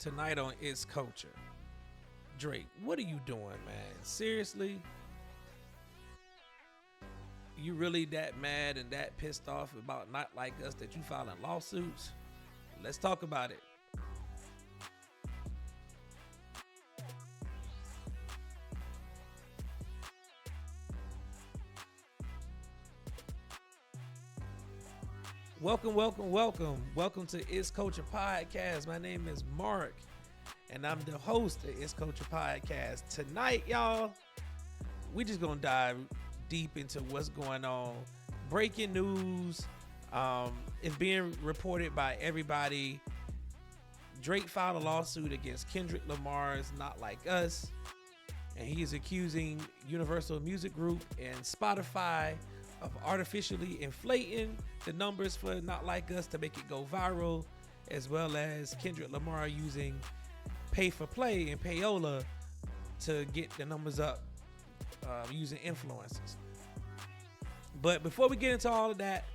tonight on It's Culture. Drake, what are you doing, man? Seriously? You really that mad and that pissed off about Not Like Us that you filing lawsuits? Let's talk about it. Welcome to It's Culture Podcast. My name is Mark, and I'm the host of It's Culture Podcast. Tonight, y'all, we just gonna dive deep into what's going on. Breaking news. It's being reported by everybody. Drake filed a lawsuit against Kendrick Lamar's Not Like Us, and he is accusing Universal Music Group and Spotify of artificially inflating the numbers for Not Like Us to make it go viral, as well as Kendrick Lamar using pay for play and payola to get the numbers up using influencers. But before we get into all of that,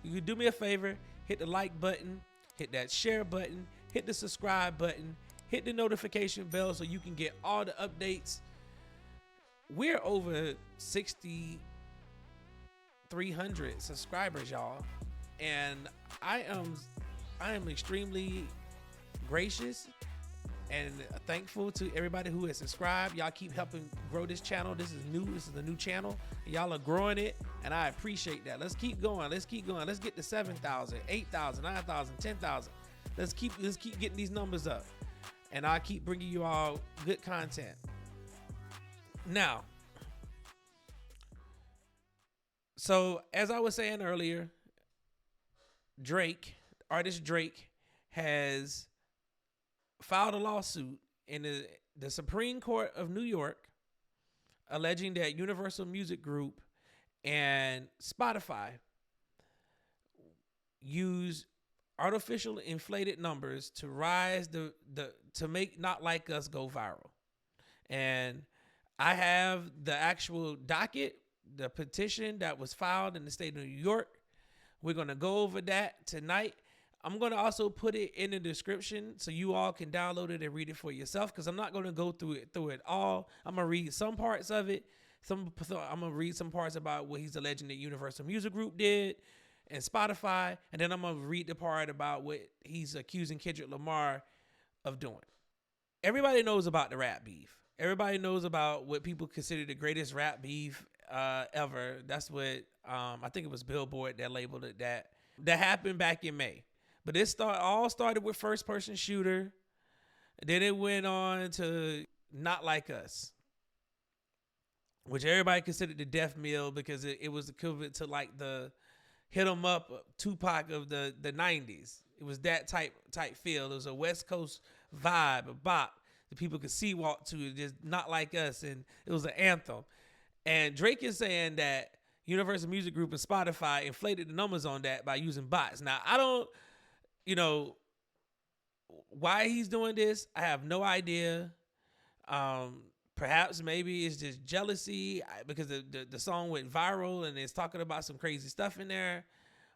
you can do me a favor, hit the like button, hit that share button, hit the subscribe button, hit the notification bell so you can get all the updates. We're over 6,300 subscribers, y'all, and I am extremely gracious and thankful to everybody who has subscribed. Y'all keep helping grow this channel. This is a new channel. Y'all are growing it, and I appreciate that. Let's keep going. Let's get to 7,000, 8,000, 9,000, 10,000. Let's keep getting these numbers up, and I'll keep bringing you all good content. Now, so as I was saying earlier, artist Drake, has filed a lawsuit in the Supreme Court of New York, alleging that Universal Music Group and Spotify use artificial inflated numbers to rise to make Not Like Us go viral. And I have the actual docket, the petition that was filed in the state of New York. We're going to go over that tonight. I'm going to also put it in the description so you all can download it and read it for yourself, because I'm not going to go through it all. I'm going to read some parts of it. I'm going to read some parts about what he's alleging that Universal Music Group did and Spotify, and then I'm going to read the part about what he's accusing Kendrick Lamar of doing. Everybody knows about the rap beef. Everybody knows about what people consider the greatest rap beef ever. That's what I think it was Billboard that labeled it that. That happened back in May. But it all started with First Person Shooter. Then it went on to Not Like Us, which everybody considered the death meal because it was equivalent to like the Hit 'em Up Tupac of the 90s. It was that type feel. It was a West Coast vibe, a bop that people could see walk to, just Not Like Us, and it was an anthem. And Drake is saying that Universal Music Group and Spotify inflated the numbers on that by using bots. Now, I don't, why he's doing this, I have no idea. Perhaps maybe it's just jealousy because the song went viral and it's talking about some crazy stuff in there.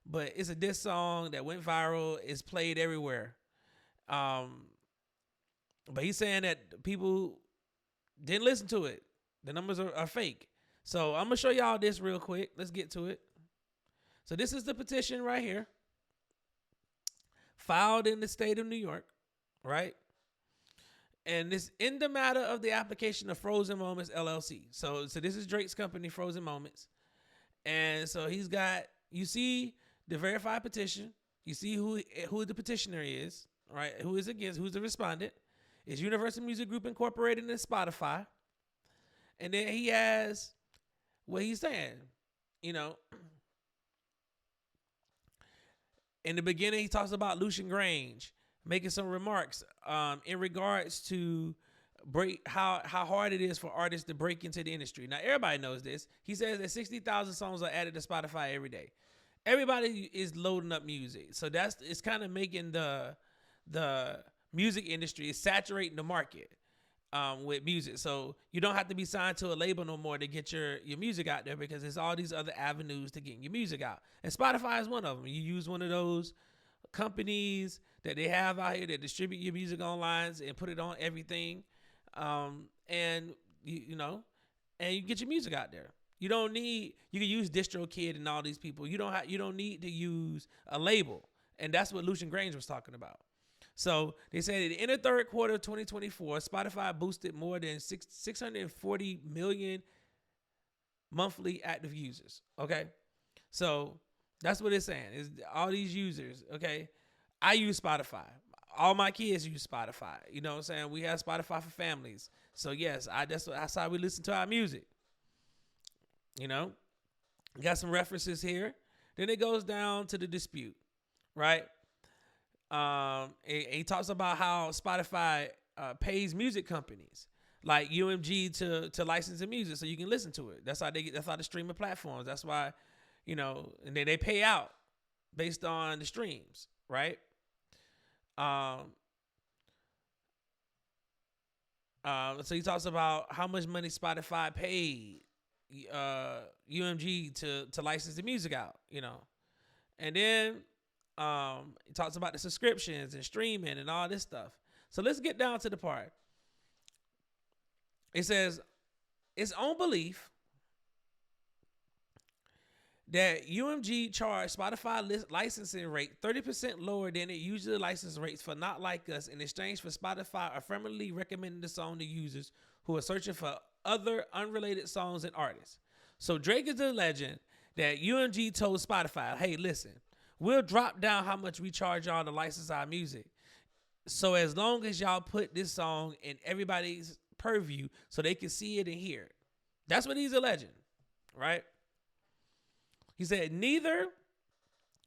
But it's a diss song that went viral. It's played everywhere. But he's saying that people didn't listen to it. The numbers are fake. So I'm going to show y'all this real quick. Let's get to it. So this is the petition right here, filed in the state of New York, right? And it's in the matter of the application of Frozen Moments LLC. So this is Drake's company, Frozen Moments. And so he's got, you see the verified petition. You see who the petitioner is, right? Who is against, who's the respondent. It's Universal Music Group Incorporated and Spotify. And then he has what he's saying, In the beginning, he talks about Lucian Grange making some remarks in regards to how hard it is for artists to break into the industry. Now, everybody knows this. He says that 60,000 songs are added to Spotify every day. Everybody is loading up music. So it's kind of making the music industry is saturating the market with music. So you don't have to be signed to a label no more to get your music out there, because there's all these other avenues to getting your music out. And Spotify is one of them. You use one of those companies that they have out here that distribute your music online and put it on everything, and you know, and you get your music out there. You don't need, you can use DistroKid and all these people. You don't need to use a label, and that's what Lucian Grange was talking about. So they said in the third quarter of 2024, Spotify boosted more than 640 million monthly active users. Okay, so that's what it's saying. Is all these users. Okay, I use Spotify. All my kids use Spotify. You know what I'm saying? We have Spotify for families. So yes, that's how we listen to our music. You know, got some references here. Then it goes down to the dispute, right? He talks about how Spotify pays music companies like UMG to license the music so you can listen to it. That's how the streaming platforms. That's why, you know, and then they pay out based on the streams, right? So he talks about how much money Spotify paid UMG to license the music out, you know, and then he talks about the subscriptions and streaming and all this stuff. So let's get down to the part. It says its own belief that UMG charged Spotify licensing rate 30% lower than it usually license rates for Not Like Us in exchange for Spotify affirmatively recommending the song to users who are searching for other unrelated songs and artists. So Drake is the legend that UMG told Spotify, hey, listen, we'll drop down how much we charge y'all to license our music. So as long as y'all put this song in everybody's purview so they can see it and hear it. That's what he's alleging, right? He said neither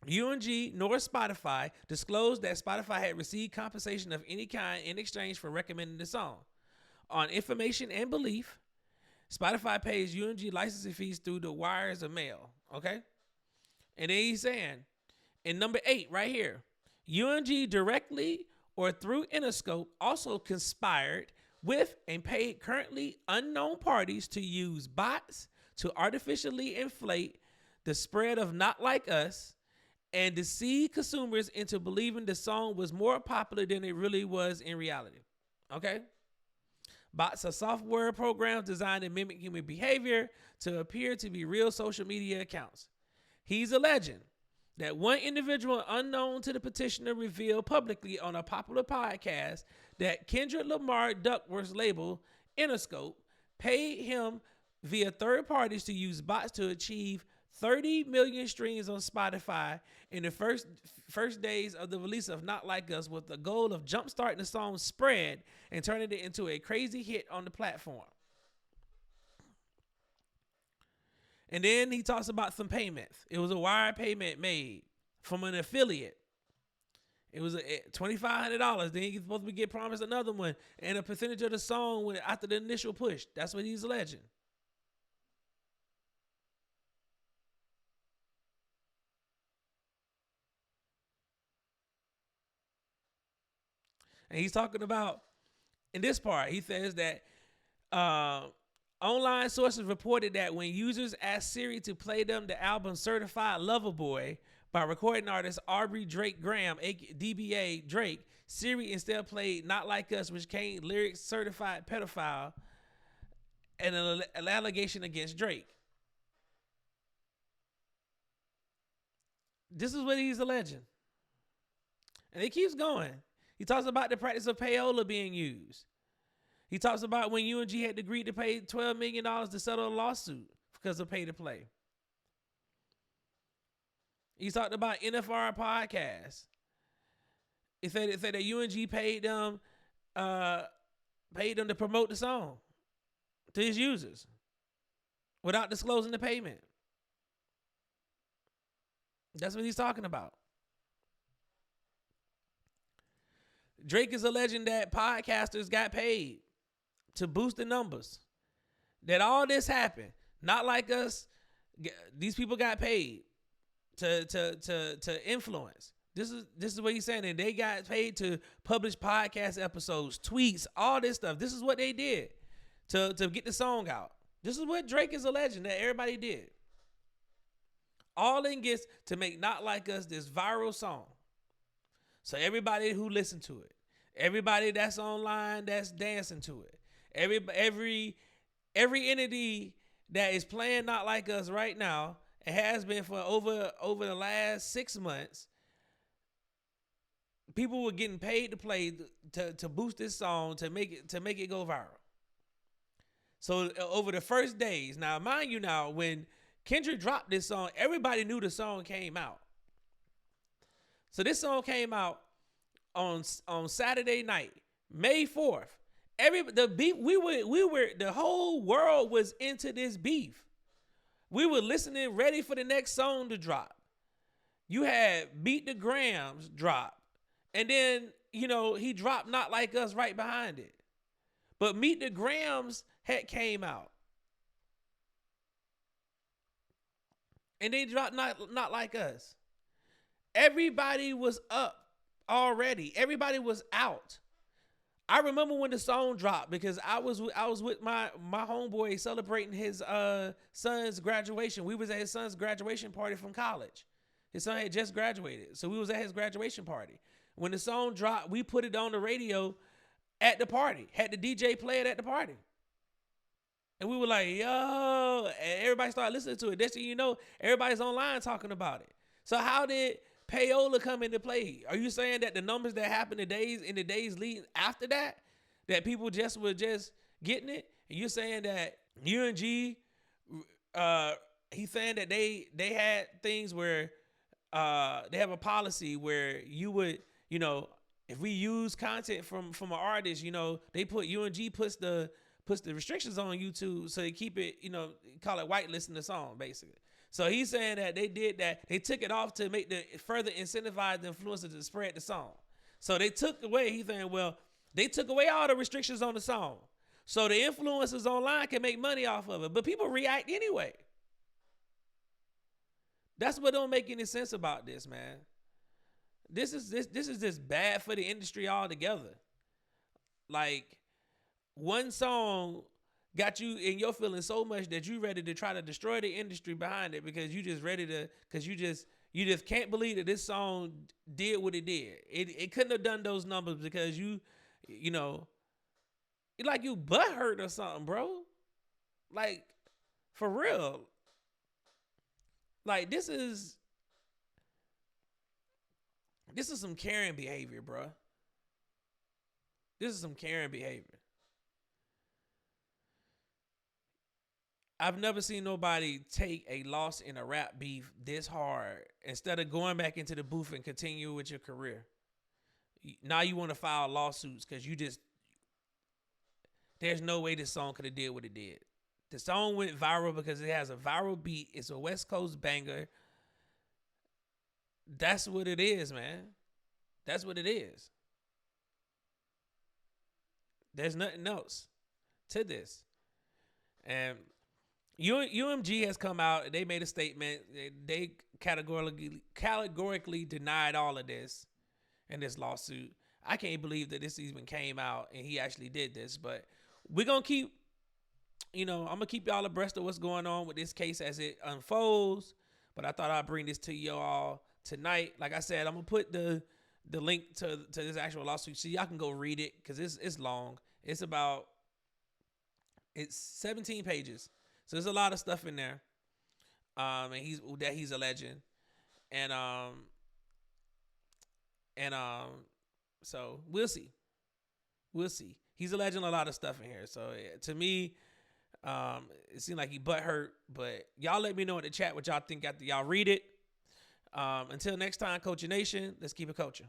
UMG nor Spotify disclosed that Spotify had received compensation of any kind in exchange for recommending the song. On information and belief, Spotify pays UMG licensing fees through the wires of mail, okay? And then he's saying, in number 8 right here, UMG directly or through Interscope also conspired with and paid currently unknown parties to use bots to artificially inflate the spread of Not Like Us and deceive consumers into believing the song was more popular than it really was in reality. Okay? Bots are software programs designed to mimic human behavior to appear to be real social media accounts. He's alleging that one individual unknown to the petitioner revealed publicly on a popular podcast that Kendrick Lamar Duckworth's label, Interscope, paid him via third parties to use bots to achieve 30 million streams on Spotify in the first days of the release of Not Like Us, with the goal of jumpstarting the song's spread and turning it into a crazy hit on the platform. And then he talks about some payments. It was a wire payment made from an affiliate. It was $2,500. Then he's supposed to get promised another one and a percentage of the song after the initial push. That's what he's alleging. And he's talking about, in this part, he says that online sources reported that when users asked Siri to play them the album Certified Lover Boy by recording artist Aubrey Drake Graham, DBA Drake, Siri instead played Not Like Us, which came lyrics Certified Pedophile, and an allegation against Drake. This is what he's alleging. And it keeps going. He talks about the practice of payola being used. He talks about when UMG had agreed to pay $12 million to settle a lawsuit because of pay to play. He talked about NFR podcasts. It said that UMG paid them to promote the song to his users without disclosing the payment. That's what he's talking about. Drake is alleging that podcasters got paid to boost the numbers. That all this happened. Not Like Us. These people got paid to influence. This is what he's saying. And they got paid to publish podcast episodes, tweets, all this stuff. This is what they did to get the song out. This is what Drake is alleging that everybody did. All in gets to make Not Like Us this viral song. So everybody who listened to it, everybody that's online that's dancing to it, every entity that is playing Not Like Us right now, it has been for over the last 6 months. People were getting paid to play to boost this song to make it go viral. So over the first days, now mind you, now when Kendrick dropped this song, everybody knew the song came out. So this song came out on Saturday night, May 4th. The whole world was into this beef. We were listening, ready for the next song to drop. You had Beat the Grams drop. And then, he dropped Not Like Us right behind it. But Meet the Grams had came out. And they dropped Not Like Us. Everybody was up already. Everybody was out. I remember when the song dropped because I was with my homeboy celebrating his son's graduation. We was at his son's graduation party from college. His son had just graduated. So we was at his graduation party. When the song dropped, we put it on the radio at the party. Had the DJ play it at the party. And we were like, yo, and everybody started listening to it. That's when everybody's online talking about it. So how did payola come into play? Are you saying that the numbers that happened in the days leading after that people just were just getting it? And you're saying that UNG, he's saying that they had things where they have a policy where you would, if we use content from an artist, they put UNG puts the restrictions on YouTube so they keep it, call it whitelisting the song basically. So he's saying that they did that. They took it off to make further incentivize the influencers to spread the song. So they took away, he's saying, they took away all the restrictions on the song. So the influencers online can make money off of it. But people react anyway. That's what don't make any sense about this, man. This is just bad for the industry altogether. Like, one song got you in your feelings so much that you ready to try to destroy the industry behind it because you just can't believe that this song did what it did. It couldn't have done those numbers because you like you butthurt or something, bro. Like, for real. Like, this is some Karen behavior, bro. This is some Karen behavior. I've never seen nobody take a loss in a rap beef this hard instead of going back into the booth and continue with your career. Now you want to file lawsuits because there's no way this song could have did what it did. The song went viral because it has a viral beat. It's a West Coast banger. That's what it is, man. That's what it is. There's nothing else to this. And UMG has come out. They made a statement. They categorically denied all of this in this lawsuit. I can't believe that this even came out and he actually did this. But we're going to keep, I'm going to keep y'all abreast of what's going on with this case as it unfolds. But I thought I'd bring this to y'all tonight. Like I said, I'm going to put the link to this actual lawsuit so y'all can go read it because it's long. It's 17 pages. So there's a lot of stuff in there, and he's alleging, and so we'll see. He's alleging a lot of stuff in here. So to me, it seemed like he butthurt. But y'all let me know in the chat what y'all think after y'all read it. Until next time, Culture Nation, let's keep it culture.